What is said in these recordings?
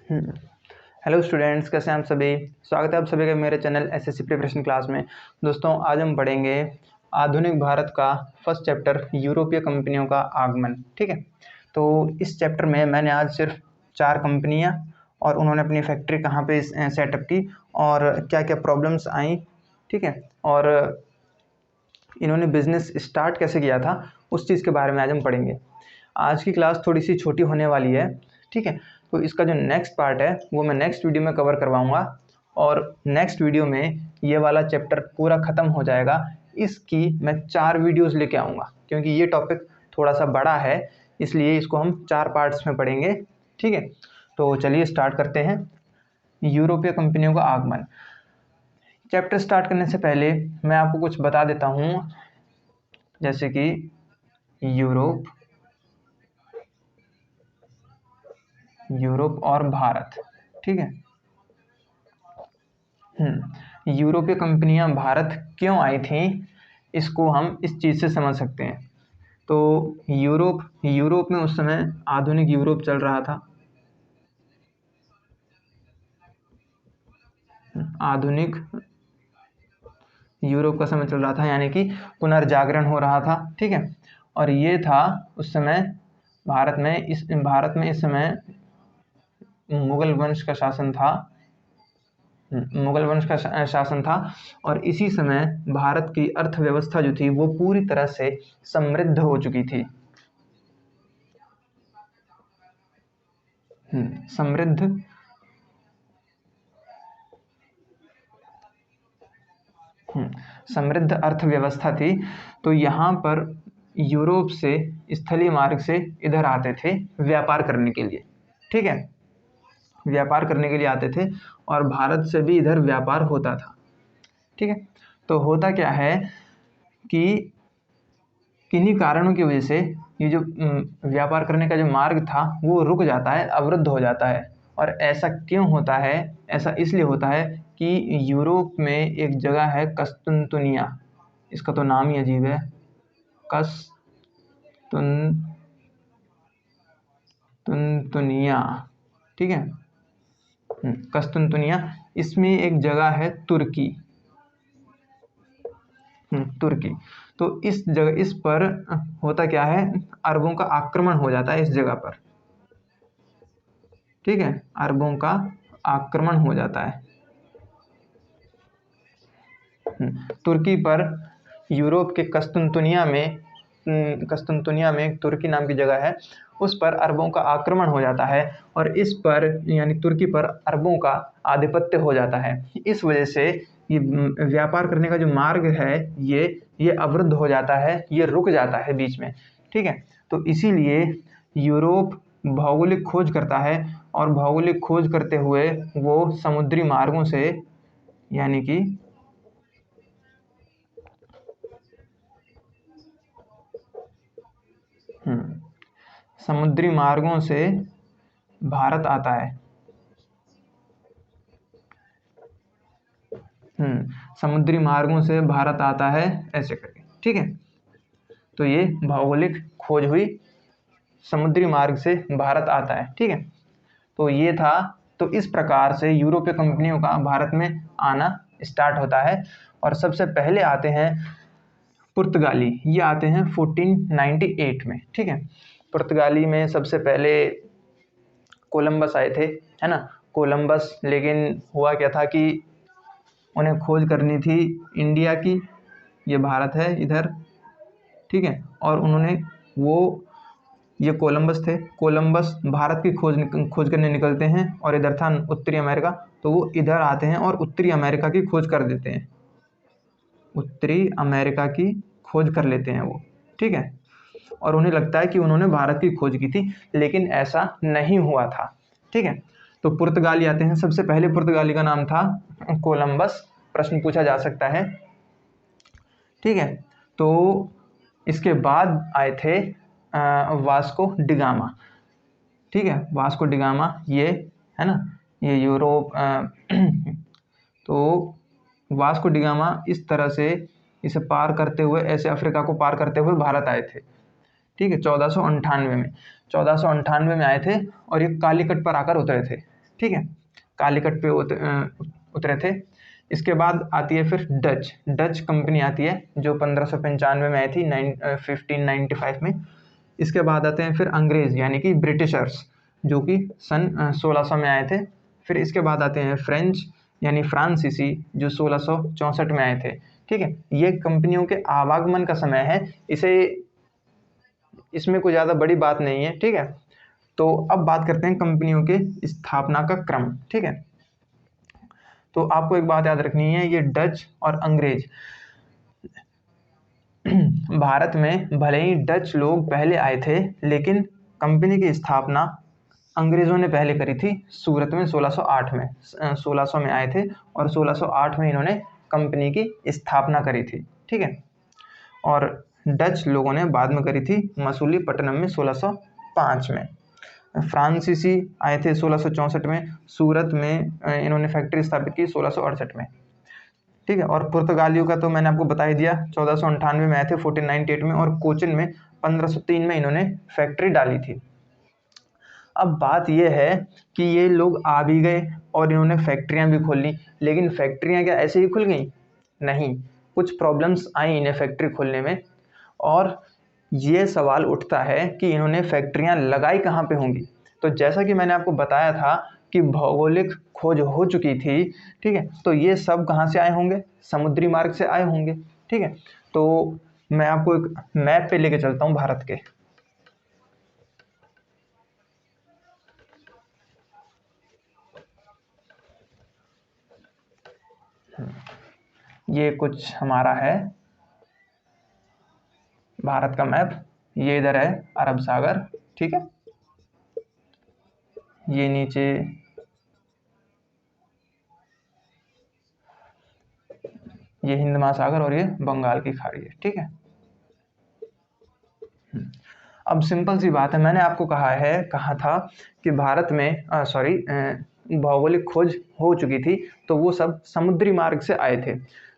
Hello students, कैसे हैं आप सभी। स्वागत है आप सभी का मेरे चैनल एसएससी प्रिपरेशन क्लास में। दोस्तों, आज हम पढ़ेंगे आधुनिक भारत का फर्स्ट चैप्टर यूरोपीय कंपनियों का आगमन। ठीक है, तो इस चैप्टर में मैंने आज सिर्फ 4 कंपनियां और उन्होंने अपनी फैक्ट्री कहाँ पे सेटअप की और क्या क्या प्रॉब्लम्स आई, ठीक है, और इन्होंने बिजनेस स्टार्ट कैसे किया था, उस चीज़ के बारे में आज हम पढ़ेंगे। आज की क्लास थोड़ी सी छोटी होने वाली है, ठीक है, तो इसका जो नेक्स्ट पार्ट है वो मैं नेक्स्ट वीडियो में कवर करवाऊंगा और नेक्स्ट वीडियो में ये वाला चैप्टर पूरा ख़त्म हो जाएगा। इसकी मैं 4 वीडियोस लेके आऊँगा क्योंकि ये टॉपिक थोड़ा सा बड़ा है, इसलिए इसको हम 4 पार्ट्स में पढ़ेंगे। ठीक है, तो चलिए स्टार्ट करते हैं। यूरोपीय कंपनियों का आगमन। चैप्टर स्टार्ट करने से पहले मैं आपको कुछ बता देता हूँ, जैसे कि यूरोप और भारत। ठीक है, यूरोपीय कंपनियां भारत क्यों आई थी, इसको हम इस चीज़ से समझ सकते हैं। तो यूरोप में उस समय आधुनिक यूरोप चल रहा था। आधुनिक यूरोप का समय चल रहा था, यानी कि पुनर्जागरण हो रहा था। ठीक है, और ये था उस समय भारत में इस समय मुगल वंश का शासन था और इसी समय भारत की अर्थव्यवस्था जो थी वो पूरी तरह से समृद्ध हो चुकी थी। समृद्ध अर्थव्यवस्था थी। तो यहाँ पर यूरोप से स्थलीय मार्ग से इधर आते थे व्यापार करने के लिए। ठीक है, व्यापार करने के लिए आते थे और भारत से भी इधर व्यापार होता था। ठीक है, तो होता क्या है कि किन्हीं कारणों की वजह से ये जो व्यापार करने का जो मार्ग था वो रुक जाता है, अवरुद्ध हो जाता है। और ऐसा क्यों होता है? ऐसा इसलिए होता है कि यूरोप में एक जगह है कस्तुनतुनिया, इसका तो नाम ही अजीब है, कस्तुनतुनिया। ठीक है, कस्तुनतुनिया, इसमें एक जगह है तुर्की। तो इस पर होता क्या है, अरबों का आक्रमण हो जाता है इस जगह पर। ठीक है, अरबों का आक्रमण हो जाता है तुर्की पर। यूरोप के कस्तुनतुनिया में तुर्की नाम की जगह है, उस पर अरबों का आक्रमण हो जाता है और इस पर यानी तुर्की पर अरबों का आधिपत्य हो जाता है। इस वजह से ये व्यापार करने का जो मार्ग है ये अवरुद्ध हो जाता है, ये रुक जाता है बीच में। ठीक है, तो इसीलिए यूरोप भौगोलिक खोज करता है और भौगोलिक खोज करते हुए वो समुद्री मार्गों से, यानी कि समुद्री मार्गों से भारत आता है। समुद्री मार्गों से भारत आता है ऐसे करके। ठीक है, तो ये भौगोलिक खोज हुई, समुद्री मार्ग से भारत आता है। ठीक है, तो ये था। तो इस प्रकार से यूरोपीय कंपनियों का भारत में आना स्टार्ट होता है और सबसे पहले आते हैं पुर्तगाली। ये आते हैं 1498 में। ठीक है, पुर्तगाली में सबसे पहले कोलंबस आए थे, है ना, कोलंबस। लेकिन हुआ क्या था कि उन्हें खोज करनी थी इंडिया की, ये भारत है इधर। ठीक है, और उन्होंने ये कोलंबस थे, कोलंबस भारत की खोज करने निकलते हैं और इधर था उत्तरी अमेरिका, तो वो इधर आते हैं और उत्तरी अमेरिका की खोज कर देते हैं, उत्तरी अमेरिका की खोज कर लेते हैं वो। ठीक है, और उन्हें लगता है कि उन्होंने भारत की खोज की थी, लेकिन ऐसा नहीं हुआ था। ठीक है, तो पुर्तगाली आते हैं। सबसे पहले पुर्तगाली का नाम था कोलंबस, प्रश्न पूछा जा सकता है। ठीक है, तो इसके बाद आए थे वास्को डिगामा। ठीक है, वास्को डिगामा ये है ना, ये यूरोप तो वास्को डिगामा इस तरह से इसे पार करते हुए, ऐसे अफ्रीका को पार करते हुए भारत आए थे। ठीक है, 1498 में 1498 में आए थे और ये कालीकट पर आकर उतरे थे। ठीक है, कालीकट पे उतरे थे। इसके बाद आती है फिर डच कंपनी आती है जो 1595 में आई थी 1595 में। इसके बाद आते हैं फिर अंग्रेज़ यानी कि ब्रिटिशर्स जो कि सन 1600 में आए थे। फिर इसके बाद आते हैं फ्रेंच यानी फ्रांसीसी जो 1664 में आए थे। ठीक है, ये कंपनियों के आवागमन का समय है, इसमें कोई ज़्यादा बड़ी बात नहीं है। ठीक है, तो अब बात करते हैं कंपनियों के स्थापना का क्रम। ठीक है, तो आपको एक बात याद रखनी है, ये डच और अंग्रेज भारत में भले ही डच लोग पहले आए थे, लेकिन कंपनी की स्थापना अंग्रेज़ों ने पहले करी थी सूरत में 1608 में। 1600 में आए थे और 1608 में इन्होंने कंपनी की स्थापना करी थी। ठीक है, और डच लोगों ने बाद में करी थी मसूलीपट्टनम में 1605 में। फ्रांसीसी आए थे 1664 में। सूरत में इन्होंने फैक्ट्री स्थापित की 1668 में। ठीक है, और पुर्तगालियों का तो मैंने आपको बता ही दिया, 1498 में आए थे 1498 में, और कोचिन में 1503 में इन्होंने फैक्ट्री डाली थी। अब बात यह है कि ये लोग आ भी गए और इन्होंने फैक्ट्रियां भी खोल ली, लेकिन फैक्ट्रियां क्या ऐसे ही खुल गई? नहीं, कुछ प्रॉब्लम्स आई इन्हें फैक्ट्री खोलने में, और ये सवाल उठता है कि इन्होंने फैक्ट्रियां लगाई कहाँ पे होंगी। तो जैसा कि मैंने आपको बताया था कि भौगोलिक खोज हो चुकी थी। ठीक है, तो ये सब कहाँ से आए होंगे? समुद्री मार्ग से आए होंगे। ठीक है, तो मैं आपको एक मैप पे लेके चलता हूँ भारत के। ये कुछ हमारा है भारत का मैप। ये इधर है अरब सागर। ठीक है, ये नीचे ये हिंद महासागर और ये बंगाल की खाड़ी है। ठीक है, अब सिंपल सी बात है, मैंने आपको कहा था कि भारत में भौगोलिक खोज हो चुकी थी, तो वो सब समुद्री मार्ग से आए थे।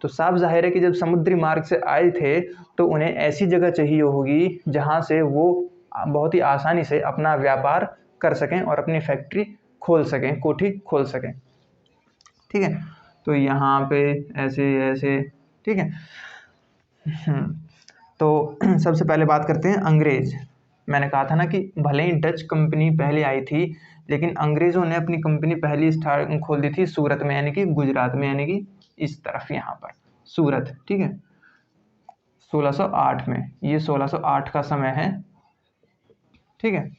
तो साफ जाहिर है कि जब समुद्री मार्ग से आए थे तो उन्हें ऐसी जगह चाहिए होगी जहाँ से वो बहुत ही आसानी से अपना व्यापार कर सकें और अपनी फैक्ट्री खोल सकें, कोठी खोल सकें। ठीक है, तो यहाँ पे ऐसे। ठीक है, तो सबसे पहले बात करते हैं अंग्रेज। मैंने कहा था ना कि भले ही डच कंपनी पहले आई थी, लेकिन अंग्रेज़ों ने अपनी कंपनी पहली खोल दी थी सूरत में, यानी कि गुजरात में, यानी कि इस तरफ यहाँ पर सूरत। ठीक है, 1608 में, ये 1608 का समय है। ठीक है,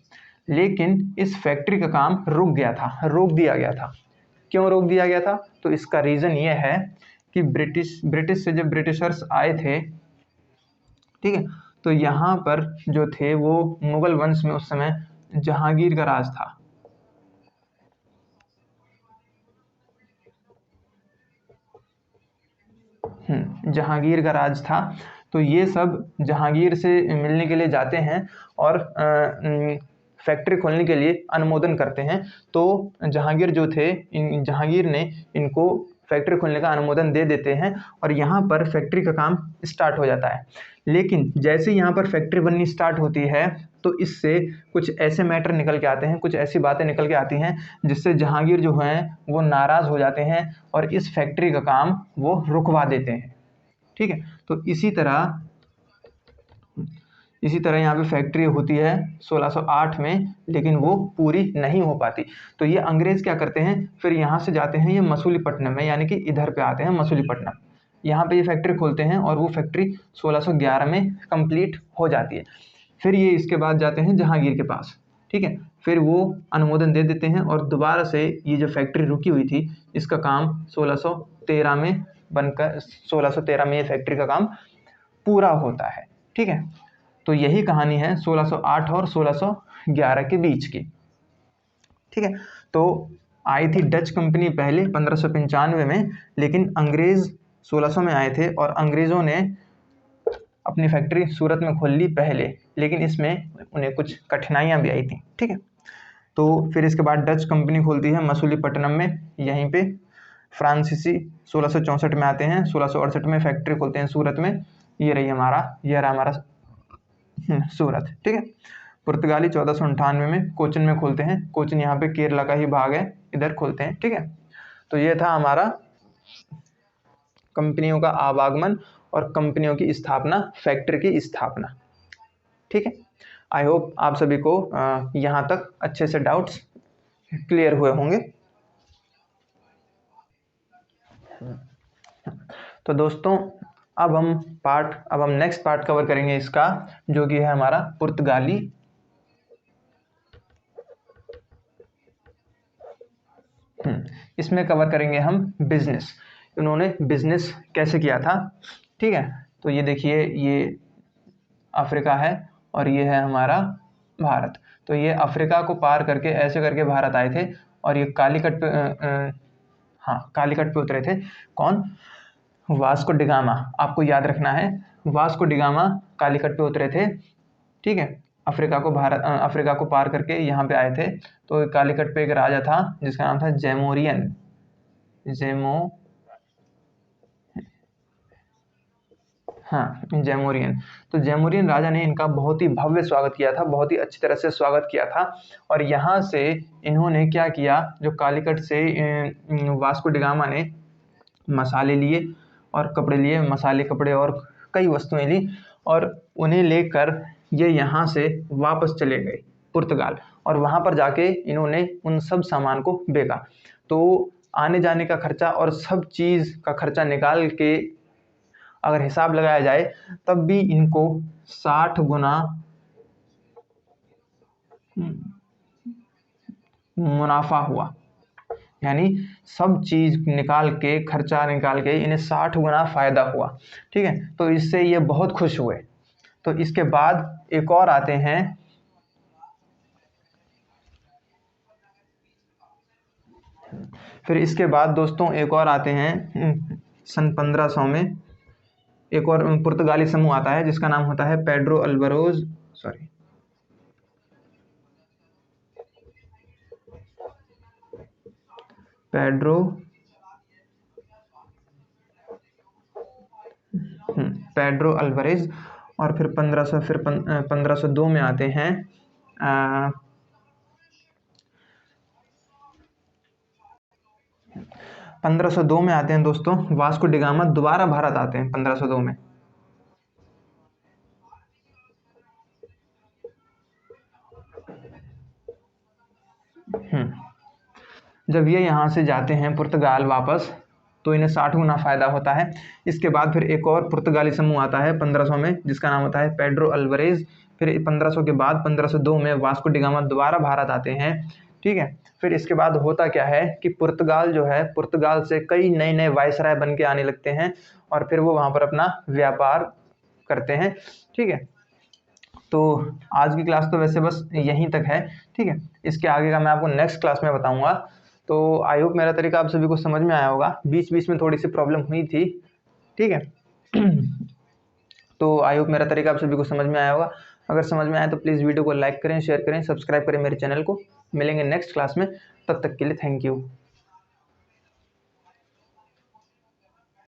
लेकिन इस फैक्ट्री का काम रोक दिया गया था। क्यों रोक दिया गया था? तो इसका रीज़न ये है कि ब्रिटिश से जब ब्रिटिशर्स आए थे, ठीक है, तो यहाँ पर जो थे वो मुगल वंश में उस समय जहांगीर का राज था। जहांगीर का राज था, तो ये सब जहांगीर से मिलने के लिए जाते हैं और फैक्ट्री खोलने के लिए अनुमोदन करते हैं। तो जहांगीर जो थे, जहांगीर ने इनको फैक्ट्री खोलने का अनुमोदन दे देते हैं और यहाँ पर फैक्ट्री का काम स्टार्ट हो जाता है। लेकिन जैसे यहाँ पर फैक्ट्री बननी स्टार्ट होती है तो इससे कुछ ऐसे मैटर निकल के आते हैं, कुछ ऐसी बातें निकल के आती हैं जिससे जहांगीर जो हैं वो नाराज़ हो जाते हैं और इस फैक्ट्री का काम वो रुकवा देते हैं। ठीक है, तो इसी तरह यहाँ पे फैक्ट्री होती है 1608 में, लेकिन वो पूरी नहीं हो पाती। तो ये अंग्रेज़ क्या करते हैं, फिर यहाँ से जाते हैं ये मसूलीपट्टनम में, यानी कि इधर पे आते हैं मसूलीपट्टनम। यहाँ पे ये फैक्ट्री खोलते हैं और वो फैक्ट्री 1611 में कंप्लीट हो जाती है। फिर ये इसके बाद जाते हैं जहांगीर के पास। ठीक है, फिर वो अनुमोदन दे देते हैं और दोबारा से ये जो फैक्ट्री रुकी हुई थी इसका काम 1613 में बनकर 1613 में ये फैक्ट्री का काम पूरा होता है। ठीक है, तो यही कहानी है 1608 और 1611 के बीच की। ठीक है, तो आई थी डच कंपनी पहले 1595 में, लेकिन अंग्रेज़ 1600 में आए थे और अंग्रेज़ों ने अपनी फैक्ट्री सूरत में खोल ली पहले, लेकिन इसमें उन्हें कुछ कठिनाइयाँ भी आई थी। ठीक है, तो फिर इसके बाद डच कंपनी खोलती है मसूलीपट्टनम में, यहीं पे। फ्रांसीसी 1664 में आते हैं, 1668 में फैक्ट्री खोलते हैं सूरत में। ये रहा हमारा सूरत। ठीक है, पुर्तगाली 1498 में कोचिन में खोलते हैं। कोचिन यहाँ पे केरला का ही भाग है, इधर खोलते हैं, ठीक है। तो ये था हमारा कंपनियों का आवागमन और कंपनियों की स्थापना, फैक्ट्री की स्थापना, ठीक है। आई होप आप सभी को यहाँ तक अच्छे से डाउट्स क्लियर हुए होंगे। तो दोस्तों अब हम नेक्स्ट पार्ट कवर करेंगे इसका, जो कि है हमारा पुर्तगाली। इसमें कवर करेंगे हम बिजनेस, इन्होंने बिजनेस कैसे किया था, ठीक है। तो ये देखिए, ये अफ्रीका है और ये है हमारा भारत। तो ये अफ्रीका को पार करके ऐसे करके भारत आए थे और ये कालीकट पे कालीकट पे उतरे थे। कौन? Vasco da Gama. आपको याद रखना है, वास्को डिगामा कालीकट पे उतरे थे, ठीक है। अफ्रीका को पार करके यहाँ पे आए थे। तो कालीकट पे एक राजा था जिसका नाम था जेमोरियन। जेमोरियन। तो जेमोरियन राजा ने इनका बहुत ही भव्य स्वागत किया था, बहुत ही अच्छी तरह से स्वागत किया था। और यहाँ से इन्होंने क्या किया, जो कालीकट से वास्को डिगामा ने मसाले लिए और कपड़े लिए, मसाले, कपड़े और कई वस्तुएं ली, और उन्हें लेकर ये यहाँ से वापस चले गए पुर्तगाल। और वहाँ पर जाके इन्होंने उन सब सामान को बेचा। तो आने जाने का खर्चा और सब चीज़ का खर्चा निकाल के अगर हिसाब लगाया जाए तब भी इनको 60 गुना मुनाफा हुआ। यानी सब चीज़ निकाल के, खर्चा निकाल के इन्हें 60 गुना फायदा हुआ, ठीक है। तो इससे ये बहुत खुश हुए। तो इसके बाद एक और आते हैं, फिर इसके बाद दोस्तों एक और आते हैं सन 1500 में एक और पुर्तगाली समूह आता है जिसका नाम होता है पेड्रो अल्वारेज। और फिर 1502 में आते हैं 1502 में आते हैं दोस्तों वास्को डिगामा दोबारा भारत आते हैं 1502 में। जब ये यहाँ से जाते हैं पुर्तगाल वापस, तो इन्हें 60 गुना फायदा होता है। इसके बाद फिर एक और पुर्तगाली समूह आता है 1500 में जिसका नाम होता है पेड्रो अल्वारेज। फिर 1500 के बाद 1502 में वास्को डिगामा दोबारा भारत आते हैं, ठीक है। फिर इसके बाद होता क्या है कि पुर्तगाल जो है, पुर्तगाल से कई नए नए वायसराय बन के आने लगते हैं और फिर वो वहाँ पर अपना व्यापार करते हैं, ठीक है। तो आज की क्लास तो वैसे बस यहीं तक है, ठीक है। इसके आगे का मैं आपको नेक्स्ट क्लास में बताऊंगा। तो आई होप मेरा तरीका आप सभी को समझ में आया होगा। बीच बीच में थोड़ी सी प्रॉब्लम हुई थी, ठीक है। तो आई होप मेरा तरीका आप सभी को समझ में आया होगा। अगर समझ में आया तो प्लीज़ वीडियो को लाइक करें, शेयर करें, सब्सक्राइब करें मेरे चैनल को। मिलेंगे नेक्स्ट क्लास में, तब तक के लिए थैंक यू।